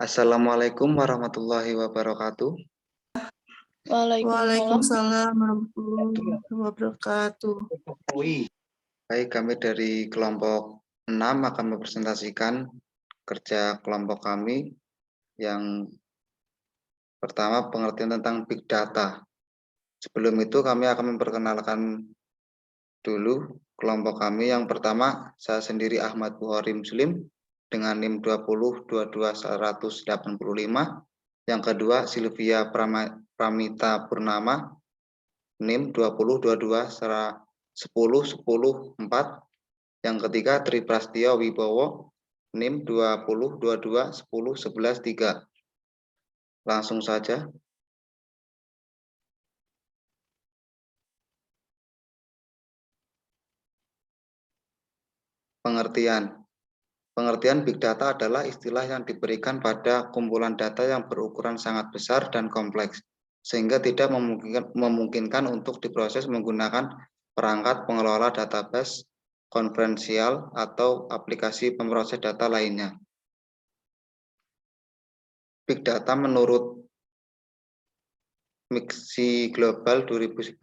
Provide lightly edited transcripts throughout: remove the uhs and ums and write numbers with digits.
Assalamualaikum warahmatullahi wabarakatuh. Waalaikumsalam warahmatullahi wabarakatuh. Baik, kami dari kelompok 6 akan mempresentasikan kerja kelompok kami. Yang pertama, pengertian tentang Big Data. Sebelum itu kami akan memperkenalkan dulu kelompok kami. Yang pertama, saya sendiri Ahmad Bukhari Muslim dengan NIM 2022185. Yang kedua, Sylvia Pramita Purnama NIM 2022104. Yang ketiga, Tri Prastio Wibowo NIM 202211113. Langsung saja. Pengertian Big Data adalah istilah yang diberikan pada kumpulan data yang berukuran sangat besar dan kompleks, sehingga tidak memungkinkan untuk diproses menggunakan perangkat pengelola database konvensional atau aplikasi pemroses data lainnya. Big Data menurut McKinsey Global 2011,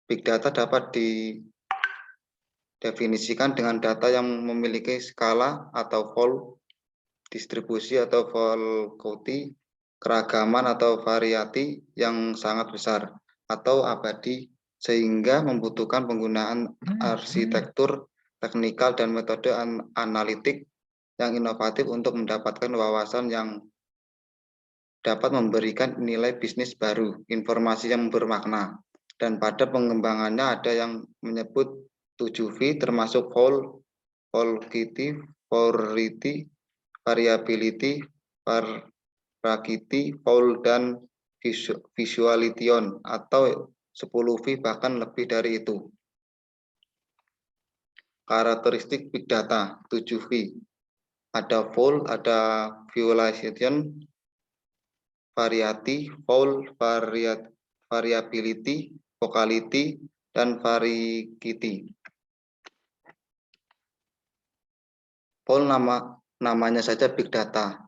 Big Data dapat didefinisikan dengan data yang memiliki skala atau volume, distribusi atau volatility, keragaman atau variati yang sangat besar atau abadi, sehingga membutuhkan penggunaan arsitektur teknikal dan metode analitik yang inovatif untuk mendapatkan wawasan yang dapat memberikan nilai bisnis baru, informasi yang bermakna. Dan pada pengembangannya ada yang menyebut 7V termasuk volatility, variety, variability, variety, vol, dan visualization atau 10V bahkan lebih dari itu. Karakteristik Big Data 7V. Ada vol, ada visualization, variety, vol, variability, vocality, dan variety. Vol namanya saja Big Data.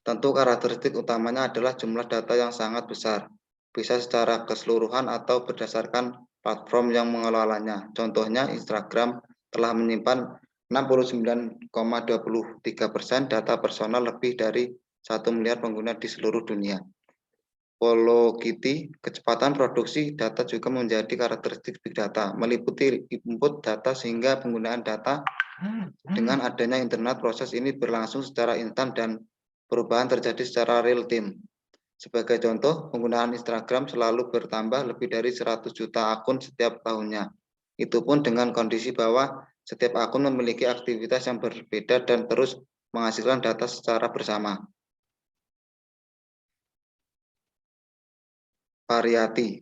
Tentu karakteristik utamanya adalah jumlah data yang sangat besar, bisa secara keseluruhan atau berdasarkan platform yang mengelolanya. Contohnya, Instagram telah menyimpan 69,23% data personal lebih dari 1 miliar pengguna di seluruh dunia. Velocity, kecepatan produksi data juga menjadi karakteristik Big Data, meliputi input data sehingga penggunaan data. Dengan adanya internet, proses ini berlangsung secara instan dan perubahan terjadi secara real time. Sebagai contoh, penggunaan Instagram selalu bertambah lebih dari 100 juta akun setiap tahunnya. Itu pun dengan kondisi bahwa setiap akun memiliki aktivitas yang berbeda dan terus menghasilkan data secara bersama. Variati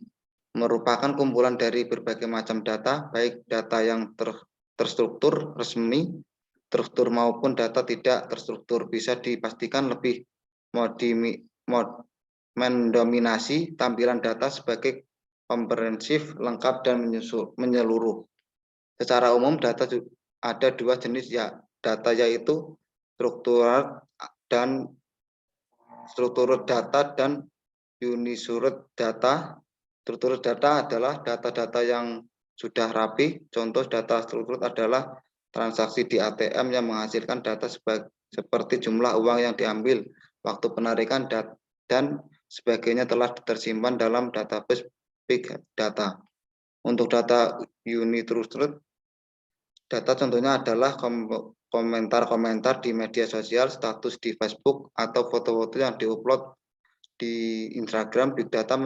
merupakan kumpulan dari berbagai macam data, baik data yang terstruktur resmi, terstruktur maupun data tidak terstruktur. Bisa dipastikan lebih mendominasi tampilan data sebagai komprehensif, lengkap, dan menyeluruh. Secara umum, data ada dua jenis data, yaitu struktural data dan unisurat data. Struktur data adalah data-data yang sudah rapi. Contoh data struktur adalah transaksi di ATM yang menghasilkan data seperti jumlah uang yang diambil, waktu penarikan, dan sebagainya telah tersimpan dalam database Big Data. Untuk data unisurat data contohnya adalah komentar-komentar di media sosial, status di Facebook, atau foto-foto yang diupload di Instagram. Big Data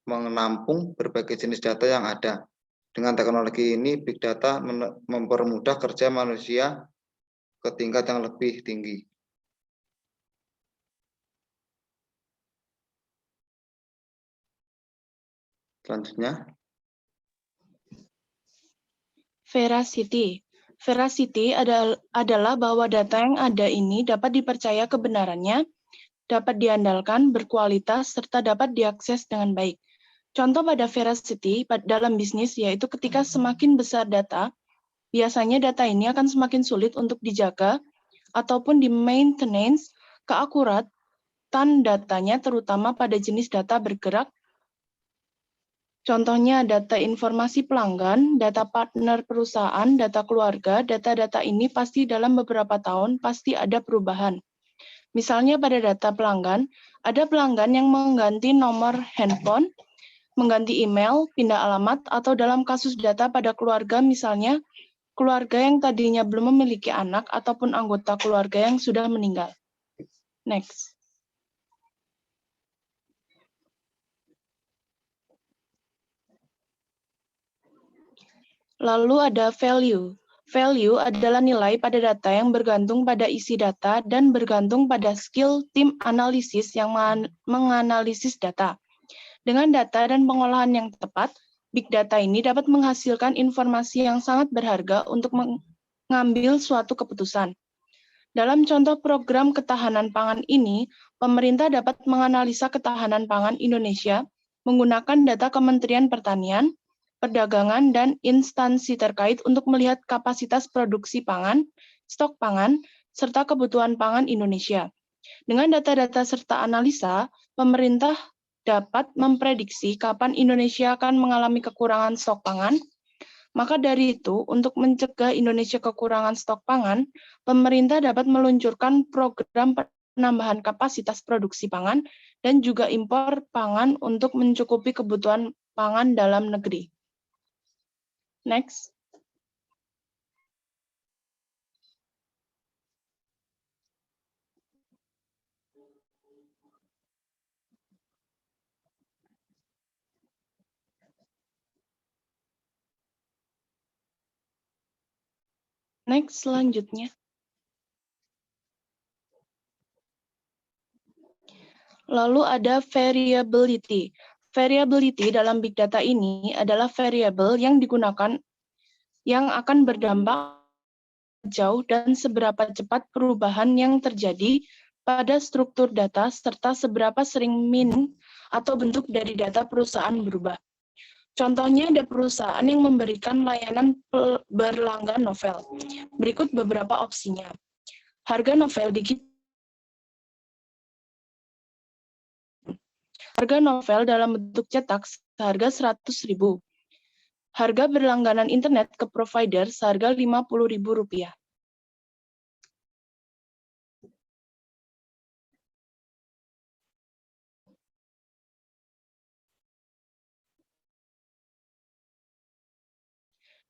menampung berbagai jenis data yang ada. Dengan teknologi ini, Big Data mempermudah kerja manusia ke tingkat yang lebih tinggi. Selanjutnya. Veracity. Veracity adalah bahwa data yang ada ini dapat dipercaya kebenarannya, dapat diandalkan, berkualitas, serta dapat diakses dengan baik. Contoh pada veracity dalam bisnis yaitu ketika semakin besar data, biasanya data ini akan semakin sulit untuk dijaga ataupun di maintenance keakuratan datanya terutama pada jenis data bergerak. Contohnya data informasi pelanggan, data partner perusahaan, data keluarga. Data-data ini pasti dalam beberapa tahun pasti ada perubahan. Misalnya pada data pelanggan, ada pelanggan yang mengganti nomor handphone, mengganti email, pindah alamat, atau dalam kasus data pada keluarga misalnya, keluarga yang tadinya belum memiliki anak ataupun anggota keluarga yang sudah meninggal. Next. Lalu ada value. Value adalah nilai pada data yang bergantung pada isi data dan bergantung pada skill tim analisis yang menganalisis data. Dengan data dan pengolahan yang tepat, big data ini dapat menghasilkan informasi yang sangat berharga untuk mengambil suatu keputusan. Dalam contoh program ketahanan pangan ini, pemerintah dapat menganalisa ketahanan pangan Indonesia menggunakan data Kementerian Pertanian, Perdagangan, dan instansi terkait untuk melihat kapasitas produksi pangan, stok pangan, serta kebutuhan pangan Indonesia. Dengan data-data serta analisa, pemerintah dapat memprediksi kapan Indonesia akan mengalami kekurangan stok pangan. Maka dari itu, untuk mencegah Indonesia kekurangan stok pangan, pemerintah dapat meluncurkan program penambahan kapasitas produksi pangan dan juga impor pangan untuk mencukupi kebutuhan pangan dalam negeri. Next. Next, selanjutnya. Lalu ada variability. Variability dalam big data ini adalah variabel yang digunakan yang akan berdampak jauh dan seberapa cepat perubahan yang terjadi pada struktur data serta seberapa sering atau bentuk dari data perusahaan berubah. Contohnya ada perusahaan yang memberikan layanan berlangganan novel. Berikut beberapa opsinya. Harga novel digital. Harga novel dalam bentuk cetak seharga 100.000. Harga berlangganan internet ke provider seharga Rp50.000.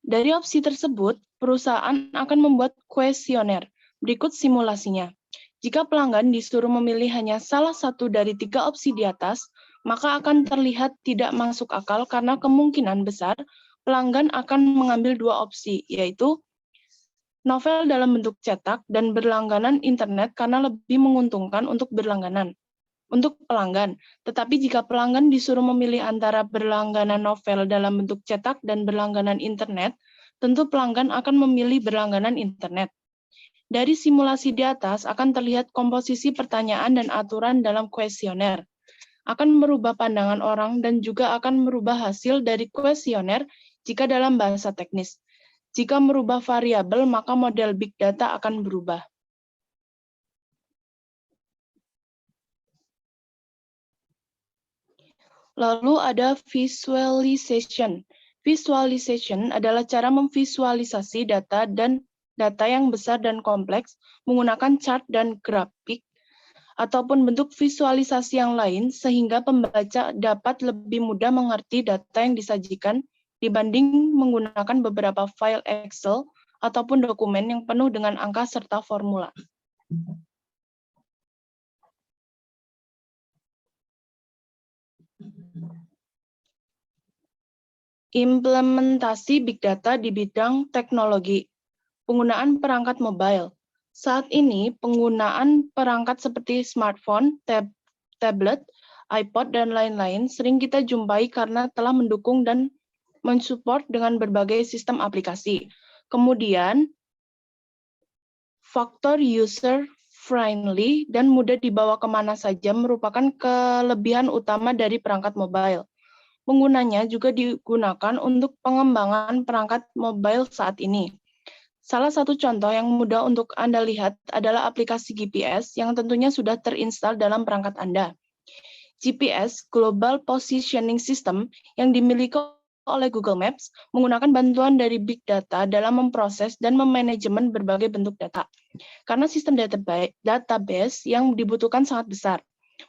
Dari opsi tersebut, perusahaan akan membuat kuesioner. Berikut simulasinya. Jika pelanggan disuruh memilih hanya salah satu dari 3 opsi di atas, maka akan terlihat tidak masuk akal karena kemungkinan besar pelanggan akan mengambil 2 opsi, yaitu novel dalam bentuk cetak dan berlangganan internet karena lebih menguntungkan untuk berlangganan. Untuk pelanggan, tetapi jika pelanggan disuruh memilih antara berlangganan novel dalam bentuk cetak dan berlangganan internet, tentu pelanggan akan memilih berlangganan internet. Dari simulasi di atas akan terlihat komposisi pertanyaan dan aturan dalam kuesioner. Akan merubah pandangan orang dan juga akan merubah hasil dari kuesioner jika dalam bahasa teknis. Jika merubah variabel, maka model big data akan berubah. Lalu ada visualization. Visualization adalah cara memvisualisasi data dan data yang besar dan kompleks menggunakan chart dan grafik ataupun bentuk visualisasi yang lain sehingga pembaca dapat lebih mudah mengerti data yang disajikan dibanding menggunakan beberapa file Excel ataupun dokumen yang penuh dengan angka serta formula. Implementasi big data di bidang teknologi. Penggunaan perangkat mobile. Saat ini, penggunaan perangkat seperti smartphone, tablet, iPod, dan lain-lain sering kita jumpai karena telah mendukung dan mensupport dengan berbagai sistem aplikasi. Kemudian, faktor user-friendly dan mudah dibawa kemana saja merupakan kelebihan utama dari perangkat mobile. Penggunanya juga digunakan untuk pengembangan perangkat mobile saat ini. Salah satu contoh yang mudah untuk Anda lihat adalah aplikasi GPS yang tentunya sudah terinstal dalam perangkat Anda. GPS, Global Positioning System, yang dimiliki oleh Google Maps, menggunakan bantuan dari Big Data dalam memproses dan memanajemen berbagai bentuk data. Karena sistem database yang dibutuhkan sangat besar,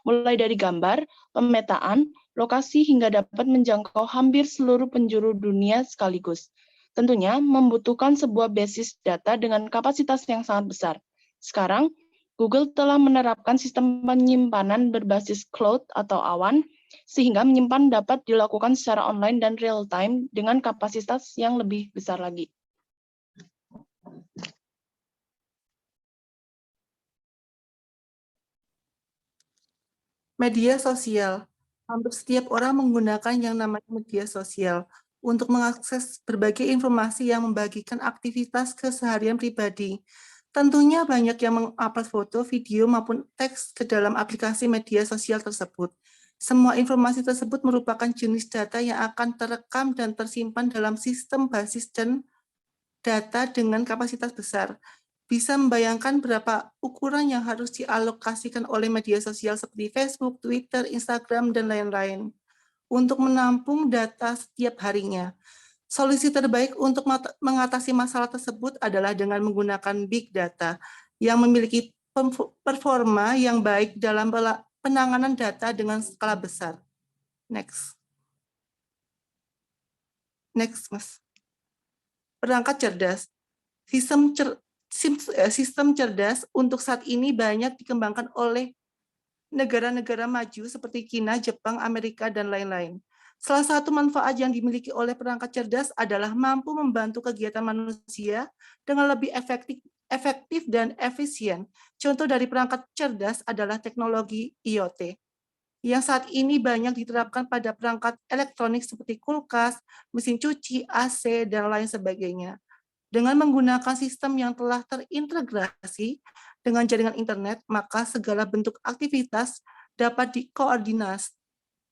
mulai dari gambar, pemetaan, lokasi hingga dapat menjangkau hampir seluruh penjuru dunia sekaligus. Tentunya membutuhkan sebuah basis data dengan kapasitas yang sangat besar. Sekarang, Google telah menerapkan sistem penyimpanan berbasis cloud atau awan, sehingga menyimpan dapat dilakukan secara online dan real-time dengan kapasitas yang lebih besar lagi. Media sosial. Hampir setiap orang menggunakan yang namanya media sosial untuk mengakses berbagai informasi yang membagikan aktivitas keseharian pribadi. Tentunya banyak yang mengupload foto, video, maupun teks ke dalam aplikasi media sosial tersebut. Semua informasi tersebut merupakan jenis data yang akan terekam dan tersimpan dalam sistem basis dan data dengan kapasitas besar. Bisa membayangkan berapa ukuran yang harus dialokasikan oleh media sosial seperti Facebook, Twitter, Instagram, dan lain-lain untuk menampung data setiap harinya. Solusi terbaik untuk mengatasi masalah tersebut adalah dengan menggunakan big data yang memiliki performa yang baik dalam penanganan data dengan skala besar. Next, Mas. Perangkat cerdas. Sistem cerdas untuk saat ini banyak dikembangkan oleh negara-negara maju seperti China, Jepang, Amerika, dan lain-lain. Salah satu manfaat yang dimiliki oleh perangkat cerdas adalah mampu membantu kegiatan manusia dengan lebih efektif dan efisien. Contoh dari perangkat cerdas adalah teknologi IoT, yang saat ini banyak diterapkan pada perangkat elektronik seperti kulkas, mesin cuci, AC, dan lain sebagainya. Dengan menggunakan sistem yang telah terintegrasi dengan jaringan internet, maka segala bentuk aktivitas dapat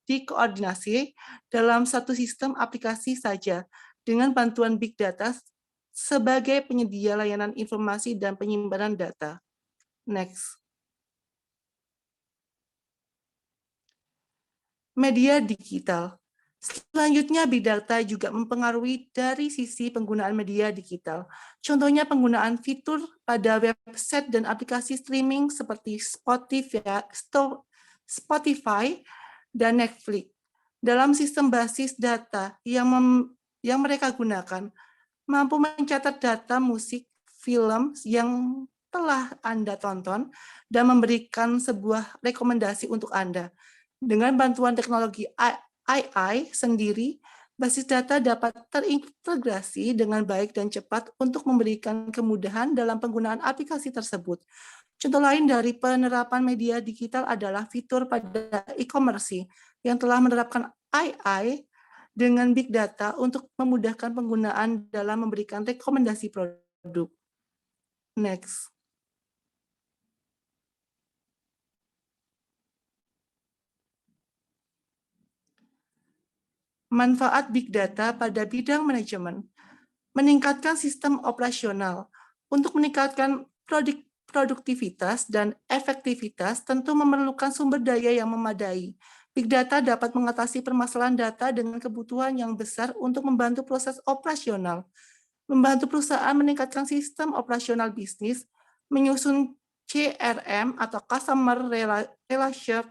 dikoordinasi dalam satu sistem aplikasi saja dengan bantuan big data sebagai penyedia layanan informasi dan penyimpanan data. Next. Media digital. Selanjutnya, big data juga mempengaruhi dari sisi penggunaan media digital. Contohnya penggunaan fitur pada website dan aplikasi streaming seperti Spotify dan Netflix. Dalam sistem basis data yang mereka gunakan, mampu mencatat data musik, film yang telah Anda tonton, dan memberikan sebuah rekomendasi untuk Anda. Dengan bantuan teknologi AI sendiri, basis data dapat terintegrasi dengan baik dan cepat untuk memberikan kemudahan dalam penggunaan aplikasi tersebut. Contoh lain dari penerapan media digital adalah fitur pada e-commerce yang telah menerapkan AI dengan big data untuk memudahkan penggunaan dalam memberikan rekomendasi produk. Next. Manfaat big data pada bidang manajemen. Meningkatkan sistem operasional. Untuk meningkatkan produktivitas dan efektivitas tentu memerlukan sumber daya yang memadai. Big data dapat mengatasi permasalahan data dengan kebutuhan yang besar untuk membantu proses operasional. Membantu perusahaan meningkatkan sistem operasional bisnis, menyusun CRM atau Customer Relationship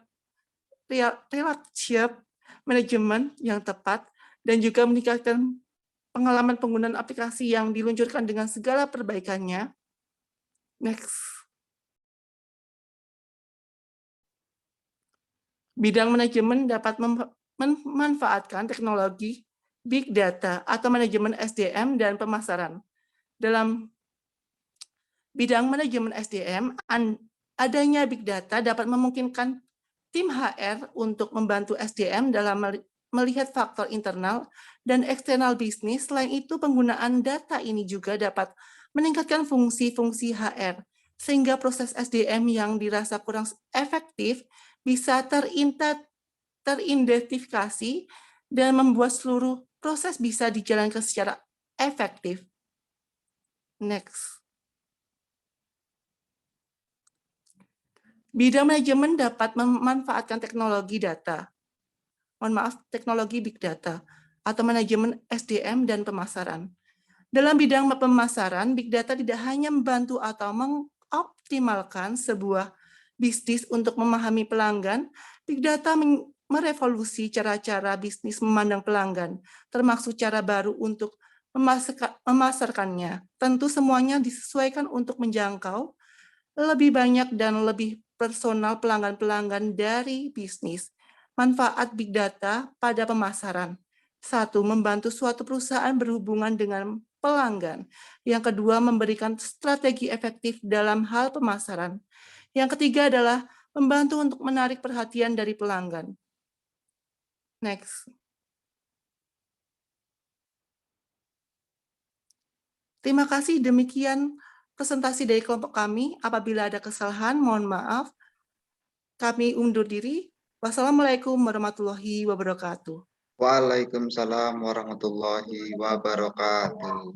Management yang tepat, dan juga meningkatkan pengalaman penggunaan aplikasi yang diluncurkan dengan segala perbaikannya. Next. Bidang manajemen dapat memanfaatkan teknologi big data atau manajemen SDM dan pemasaran. Dalam bidang manajemen SDM, adanya big data dapat memungkinkan tim HR untuk membantu SDM dalam melihat faktor internal dan eksternal bisnis. Selain itu, penggunaan data ini juga dapat meningkatkan fungsi-fungsi HR, sehingga proses SDM yang dirasa kurang efektif bisa teridentifikasi dan membuat seluruh proses bisa dijalankan secara efektif. Next. Bidang manajemen dapat memanfaatkan teknologi data. Teknologi big data atau manajemen SDM dan pemasaran. Dalam bidang pemasaran, big data tidak hanya membantu atau mengoptimalkan sebuah bisnis untuk memahami pelanggan, big data merevolusi cara-cara bisnis memandang pelanggan, termasuk cara baru untuk memasarkannya. Tentu semuanya disesuaikan untuk menjangkau lebih banyak dan lebih personal pelanggan-pelanggan dari bisnis. Manfaat big data pada pemasaran. 1. Membantu suatu perusahaan berhubungan dengan pelanggan. Yang kedua, memberikan strategi efektif dalam hal pemasaran. Yang ketiga adalah membantu untuk menarik perhatian dari pelanggan. Next. Terima kasih, demikian presentasi dari kelompok kami. Apabila ada kesalahan, mohon maaf. Kami undur diri. Wassalamualaikum warahmatullahi wabarakatuh. Waalaikumsalam warahmatullahi wabarakatuh.